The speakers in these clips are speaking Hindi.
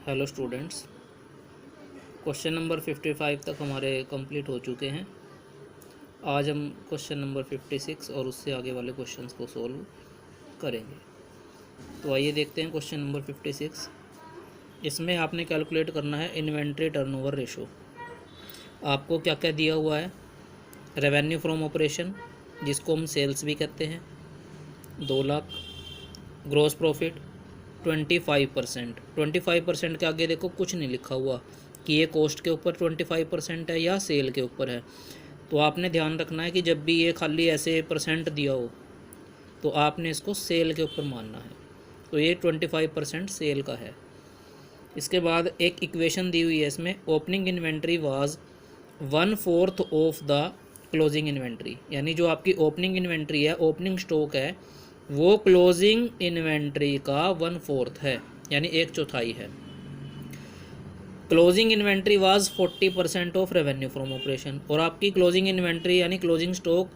हेलो स्टूडेंट्स, क्वेश्चन नंबर 55 तक हमारे कंप्लीट हो चुके हैं। आज हम क्वेश्चन नंबर 56 और उससे आगे वाले क्वेश्चंस को सोल्व करेंगे। तो आइए देखते हैं क्वेश्चन नंबर 56। इसमें आपने कैलकुलेट करना है इन्वेंट्री टर्नओवर रेशो। आपको क्या क्या दिया हुआ है? रेवेन्यू फ्रॉम ऑपरेशन, जिसको हम सेल्स भी कहते हैं, 2 लाख। Gross profit 25%। 25% के आगे देखो कुछ नहीं लिखा हुआ कि ये कॉस्ट के ऊपर 25% है या सेल के ऊपर है। तो आपने ध्यान रखना है कि जब भी ये खाली ऐसे परसेंट दिया हो तो आपने इसको सेल के ऊपर मानना है। तो ये 25% सेल का है। इसके बाद एक इक्वेशन दी हुई है इसमें, opening inventory was 1/4 of the closing inventory, यानी जो आपकी ओपनिंग इन्वेंट्री है, ओपनिंग स्टॉक है, वो क्लोजिंग इन्वेंट्री का 1/4 है, यानी 1/4 है। Closing inventory was 40% of revenue from operation, और आपकी क्लोजिंग इन्वेंट्री यानी closing stock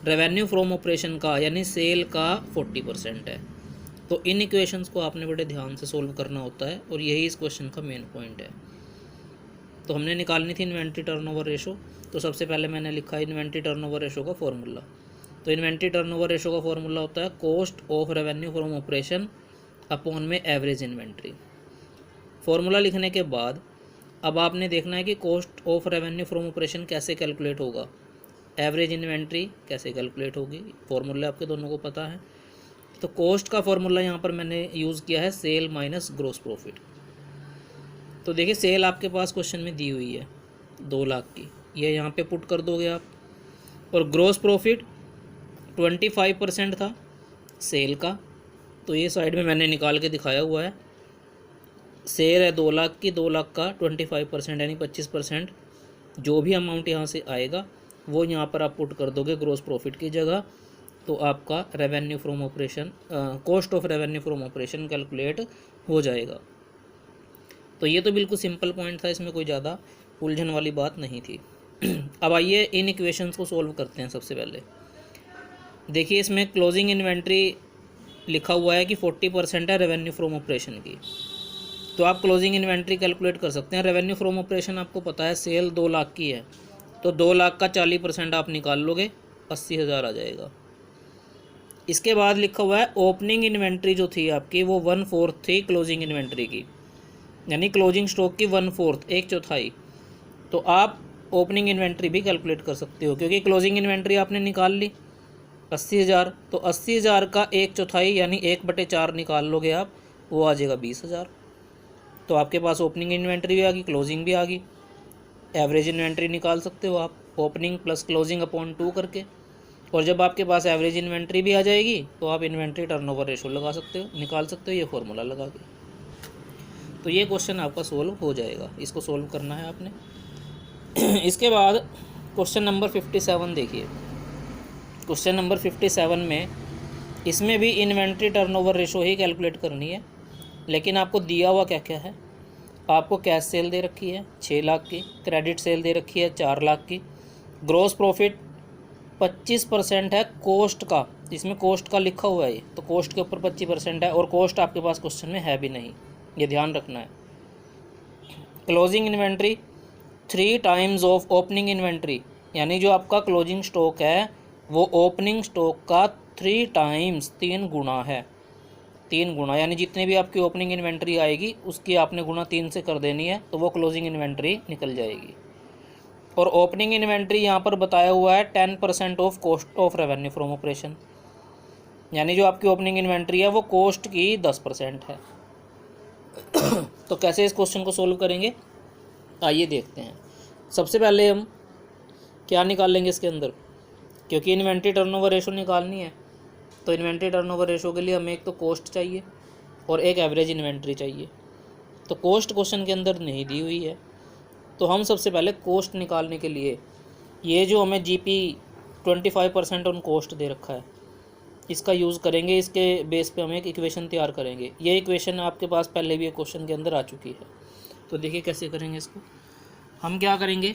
revenue from operation का यानी सेल का 40% है। तो इन इक्वेशंस को आपने बड़े ध्यान से सोल्व करना होता है और यही इस क्वेश्चन का मेन पॉइंट है। तो हमने निकालनी थी इन्वेंट्री टर्नओवर रेशो। तो सबसे पहले मैंने लिखा है इन्वेंट्री टर्नओवर रेशो का फॉर्मूला। तो इन्वेंट्री टर्नओवर रेशो का फॉर्मूला होता है cost of revenue from operation upon में एवरेज इन्वेंट्री। फॉर्मूला लिखने के बाद अब आपने देखना है कि cost of revenue from operation कैसे कैलकुलेट होगा, एवरेज इन्वेंट्री कैसे कैलकुलेट होगी। फॉर्मूला आपके दोनों को पता है। तो कॉस्ट का फॉर्मूला यहाँ पर मैंने यूज़ किया है सेल माइनस ग्रॉस प्रॉफिट। तो देखिए सेल आपके पास क्वेश्चन में दी हुई है 2 लाख की, ये यहाँ पे पुट कर दोगे आप। और ग्रॉस प्रॉफिट 25% था सेल का, तो ये साइड में मैंने निकाल के दिखाया हुआ है। सेल है 2 लाख की, 2 लाख का 25% यानी 25%, जो भी अमाउंट यहाँ से आएगा वो यहाँ पर आप पुट कर दोगे ग्रॉस प्रॉफिट की जगह। तो आपका revenue from operation, cost of revenue from operation calculate हो जाएगा। तो ये तो बिल्कुल सिंपल पॉइंट था, इसमें कोई ज़्यादा उलझन वाली बात नहीं थी। अब आइए इन इक्वेशंस को सोल्व करते हैं। सबसे पहले देखिए इसमें क्लोजिंग इन्वेंट्री लिखा हुआ है कि 40% है रेवेन्यू फ्रॉम ऑपरेशन की। तो आप क्लोजिंग इन्वेंट्री कैलकुलेट कर सकते हैं। रेवेन्यू फ्रॉम ऑपरेशन आपको पता है सेल 2 लाख की है, तो 2 लाख का 40% आप निकाल लोगे, 80,000 आ जाएगा। इसके बाद लिखा हुआ है ओपनिंग इन्वेंट्री जो थी आपकी वो 1/4 थी क्लोजिंग इन्वेंट्री की, यानी क्लोजिंग स्टॉक की 1/4, 1/4। तो आप ओपनिंग इन्वेंट्री भी कैलकुलेट कर सकते हो, क्योंकि क्लोजिंग इन्वेंट्री आपने निकाल ली 80,000, तो 80,000 का 1/4 यानी 1/4 निकाल लोगे आप, वो आ जाएगा 20,000। तो आपके पास ओपनिंग इन्वेंट्री भी आ गई, क्लोजिंग भी आ गई। एवरेज इन्वेंट्री निकाल सकते हो आप ओपनिंग प्लस क्लोजिंग अपॉन 2 करके। और जब आपके पास एवरेज इन्वेंट्री भी आ जाएगी तो आप इन्वेंट्री टर्नओवर रेशो लगा सकते हो, निकाल सकते हो ये फॉर्मूला लगा के। तो ये क्वेश्चन आपका सोल्व हो जाएगा, इसको सोल्व करना है आपने। इसके बाद क्वेश्चन नंबर 57 देखिए। क्वेश्चन नंबर 57 में इसमें भी इन्वेंट्री टर्नओवर रेशो ही कैलकुलेट करनी है, लेकिन आपको दिया हुआ क्या क्या है। आपको कैश सेल दे रखी है 6 लाख की, क्रेडिट सेल दे रखी है 4 लाख की, ग्रॉस प्रॉफिट 25% है कॉस्ट का, इसमें कॉस्ट का लिखा हुआ है, तो कॉस्ट के ऊपर 25% है, और कॉस्ट आपके पास क्वेश्चन में है भी नहीं, ये ध्यान रखना है। Closing inventory 3 times of opening inventory, यानी जो आपका क्लोजिंग स्टॉक है वो ओपनिंग स्टॉक का 3 टाइम्स, 3 गुना है। 3 गुना यानी जितनी भी आपकी ओपनिंग इन्वेंट्री आएगी उसकी आपने गुना 3 से कर देनी है, तो वो क्लोजिंग इन्वेंट्री निकल जाएगी। और ओपनिंग इन्वेंट्री यहाँ पर बताया हुआ है 10% of cost of revenue from operation, यानी जो आपकी ओपनिंग इन्वेंट्री है वो कॉस्ट की 10% है। तो कैसे इस क्वेश्चन को सोल्व करेंगे, आइए देखते हैं। सबसे पहले हम क्या निकाल लेंगे इसके अंदर, क्योंकि इन्वेंट्री टर्नओवर रेशो निकालनी है, तो इन्वेंट्री टर्नओवर रेशो के लिए हमें एक तो कॉस्ट चाहिए और एक एवरेज इन्वेंट्री चाहिए। तो कॉस्ट क्वेश्चन के अंदर नहीं दी हुई है, तो हम सबसे पहले कॉस्ट निकालने के लिए ये जो हमें जीपी 25% ऑन कॉस्ट दे रखा है इसका यूज़ करेंगे। इसके बेस पे हम एक इक्वेशन तैयार करेंगे। ये इक्वेशन आपके पास पहले भी एक क्वेश्चन के अंदर आ चुकी है। तो देखिए कैसे करेंगे इसको। हम क्या करेंगे,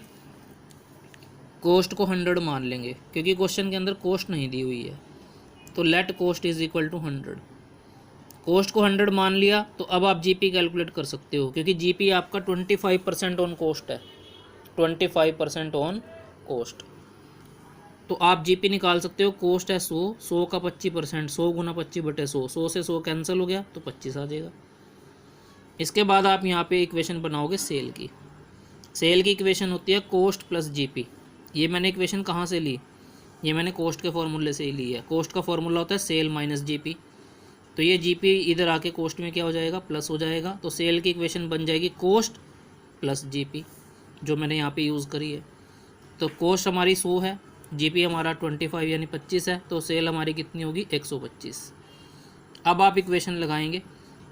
कॉस्ट को 100 मान लेंगे, क्योंकि क्वेश्चन के अंदर कॉस्ट नहीं दी हुई है। तो let cost is equal to 100। Cost को 100 मान लिया, तो अब आप जीपी कैलकुलेट कर सकते हो, क्योंकि जीपी आपका 25% ऑन कोस्ट है, 25% ऑन कोस्ट। तो आप जीपी निकाल सकते हो। कोस्ट है 100, 100 का 25%, 100 गुना 25/100, 100 से 100 कैंसिल हो गया तो 25 आ जाएगा। इसके बाद आप यहाँ पे इक्वेशन बनाओगे सेल की। सेल की इक्वेशन होती है कोस्ट प्लस जीपी। ये मैंने इक्वेशन कहाँ से ली, ये मैंने कोस्ट के फॉर्मूले से ही ली है। कोस्ट का फॉर्मूला होता है सेल माइनस जीपी, तो ये जीपी इधर आके कोस्ट में क्या हो जाएगा, प्लस हो जाएगा। तो सेल की इक्वेशन बन जाएगी कोस्ट प्लस जीपी, जो मैंने यहाँ पे यूज़ करी है। तो कोस्ट हमारी 100 है, जीपी हमारा 25 यानी 25 है, तो सेल हमारी कितनी होगी 125। अब आप इक्वेशन लगाएंगे।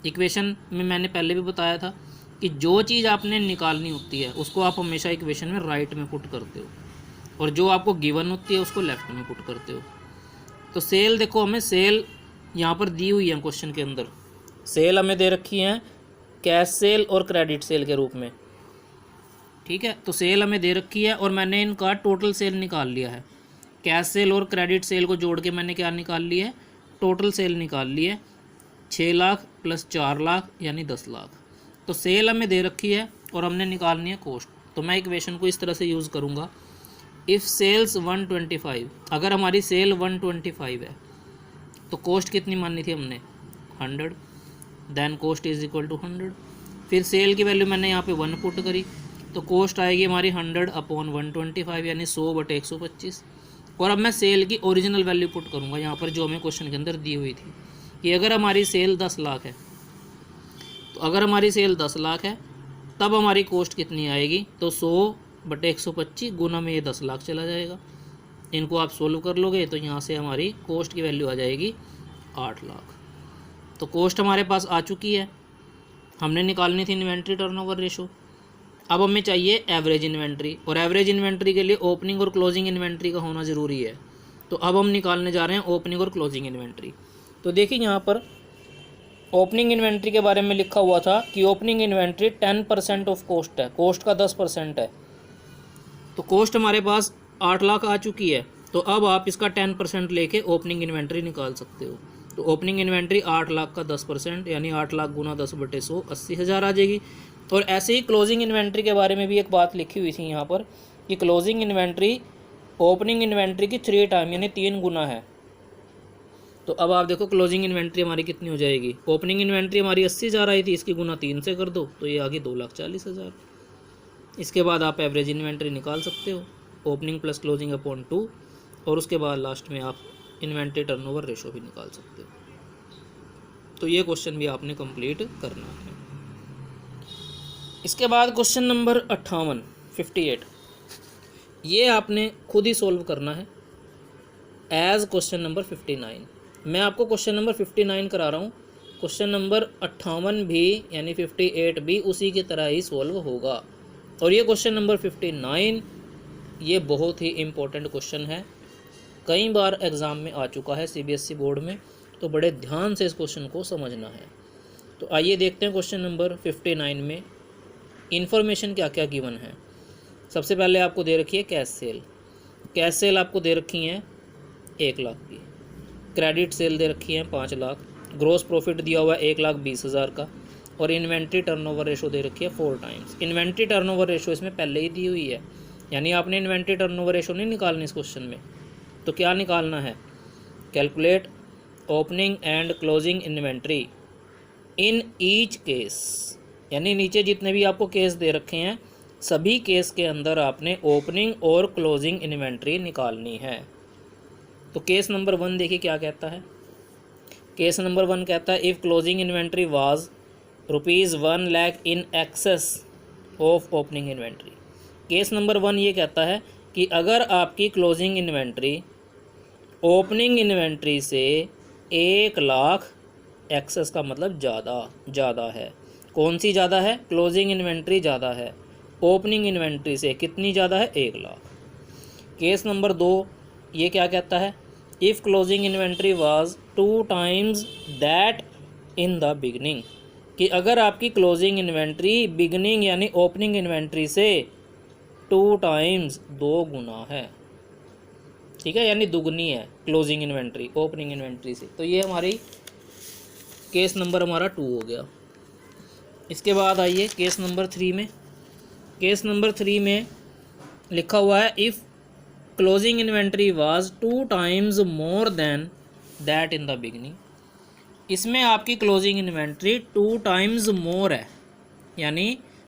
इक्वेशन में मैंने पहले भी बताया था कि जो चीज़ आपने निकालनी होती है उसको आप हमेशा इक्वेशन में राइट में पुट करते हो, और जो आपको गिवन होती है उसको लेफ्ट में पुट करते हो। तो सेल देखो, हमें सेल यहाँ पर दी हुई है क्वेश्चन के अंदर। सेल हमें दे रखी है कैश सेल और क्रेडिट सेल के रूप में, ठीक है। तो सेल हमें दे रखी है और मैंने इनका टोटल सेल निकाल लिया है। कैश सेल और क्रेडिट सेल को जोड़ के मैंने क्या निकाल लिया है, टोटल सेल निकाल ली है। 6 लाख प्लस 4 लाख यानी 10 लाख। तो सेल हमें दे रखी है और हमने निकालनी है कोस्ट। तो मैं इक्वेशन को इस तरह से यूज़ करूँगा, इफ़ सेल्स 125, अगर हमारी सेल 125 है तो कोस्ट कितनी माननी थी हमने 100, then cost is equal to 100। फिर सेल की वैल्यू मैंने यहाँ पे 1 पुट करी, तो कोस्ट आएगी हमारी 100/125 यानी 100/125। और अब मैं सेल की ओरिजिनल वैल्यू पुट करूँगा यहाँ पर, जो हमें क्वेश्चन के अंदर दी हुई थी कि अगर हमारी सेल 10 लाख है, तो अगर हमारी सेल 10 लाख है तब हमारी कोस्ट कितनी आएगी, तो 100/125 गुना में ये 10 लाख चला जाएगा। इनको आप सोल्व कर लोगे तो यहाँ से हमारी कोस्ट की वैल्यू आ जाएगी 8 लाख। तो कोस्ट हमारे पास आ चुकी है, हमने निकालनी थी इन्वेंट्री टर्नओवर रेशो। अब हमें चाहिए एवरेज इन्वेंट्री, और एवरेज इन्वेंट्री के लिए ओपनिंग और क्लोजिंग इन्वेंट्री का होना ज़रूरी है। तो अब हम निकालने जा रहे हैं ओपनिंग और क्लोजिंग इन्वेंट्री। तो देखिए यहाँ पर ओपनिंग इन्वेंट्री के बारे में लिखा हुआ था कि ओपनिंग इन्वेंट्री 10% ऑफ कोस्ट है, कोस्ट का 10% है। तो कोस्ट हमारे पास 8 लाख आ चुकी है, तो अब आप इसका 10% लेके ओपनिंग इन्वेंट्री निकाल सकते हो। तो ओपनिंग इन्वेंट्री 8 लाख का 10% यानी 8 लाख गुना 10/100 80,000 आ जाएगी। और ऐसे ही क्लोजिंग इन्वेंट्री के बारे में भी एक बात लिखी हुई थी यहाँ पर कि क्लोजिंग इन्वेंट्री ओपनिंग इन्वेंट्री की 3 टाइम यानी 3 गुना है। तो अब आप देखो क्लोजिंग इन्वेंट्री हमारी कितनी हो जाएगी, ओपनिंग इन्वेंट्री हमारी 80,000 आई थी, इसकी गुना 3 से कर दो तो ये आ गई 2,40,000। इसके बाद आप एवरेज इन्वेंट्री निकाल सकते हो, ओपनिंग प्लस क्लोजिंग अपॉन 2, और उसके बाद लास्ट में आप इन्वेंट्री टर्नओवर रेशो भी निकाल सकते हो। तो ये क्वेश्चन भी आपने कंप्लीट करना है। इसके बाद क्वेश्चन नंबर 58 ये आपने खुद ही सोल्व करना है एज क्वेश्चन नंबर 59। मैं आपको क्वेश्चन नंबर 59 करा रहा हूँ, क्वेश्चन नंबर 58 भी यानी 58 भी उसी की तरह ही सोल्व होगा। और ये क्वेश्चन नंबर 59 ये बहुत ही इम्पोर्टेंट क्वेश्चन है, कई बार एग्ज़ाम में आ चुका है सीबीएसई बोर्ड में, तो बड़े ध्यान से इस क्वेश्चन को समझना है। तो आइए देखते हैं क्वेश्चन नंबर 59 में इंफॉर्मेशन क्या क्या गिवन है। सबसे पहले आपको दे रखी है कैश सेल। कैश सेल आपको दे रखी हैं 1 लाख की, क्रेडिट सेल दे रखी है 5 लाख, ग्रॉस प्रॉफिट दिया हुआ है 1,20,000 का, और इन्वेंट्री टर्नओवर रेशो दे रखी है 4 टाइम्स। इन्वेंट्री टर्नओवर रेशो इसमें पहले ही दी हुई है, यानी आपने इन्वेंट्री टर्नओवर रेशो नहीं निकालनी इस क्वेश्चन में। तो क्या निकालना है, calculate opening and closing inventory in each case, यानी नीचे जितने भी आपको केस दे रखे हैं सभी केस के अंदर आपने ओपनिंग और क्लोजिंग इन्वेंट्री निकालनी है। तो केस नंबर 1 देखिए क्या कहता है। केस नंबर 1 कहता है if closing inventory was ₹1 lakh in excess of opening inventory. Case number 1 ये कहता है कि अगर आपकी क्लोजिंग इन्वेंट्री ओपनिंग इन्वेंट्री से 1 लाख एक्सेस का मतलब ज़्यादा है। कौन सी ज़्यादा है, क्लोजिंग इन्वेंट्री ज़्यादा है ओपनिंग इन्वेंट्री से, कितनी ज़्यादा है 1 लाख। केस नंबर 2 ये क्या कहता है, if closing inventory was 2 times that in the beginning, कि अगर आपकी क्लोजिंग इन्वेंट्री बिगनिंग यानी ओपनिंग इन्वेंट्री से 2 टाइम्स 2 गुना है, ठीक है, यानी दुगनी है क्लोजिंग इन्वेंट्री ओपनिंग इन्वेंट्री से। तो ये हमारी केस नंबर हमारा 2 हो गया। इसके बाद आइए केस नंबर 3 में। केस नंबर 3 में लिखा हुआ है if closing inventory was 2 times more than that in the beginning. इसमें आपकी क्लोजिंग इन्वेंट्री 2 टाइम्स मोर है, यानी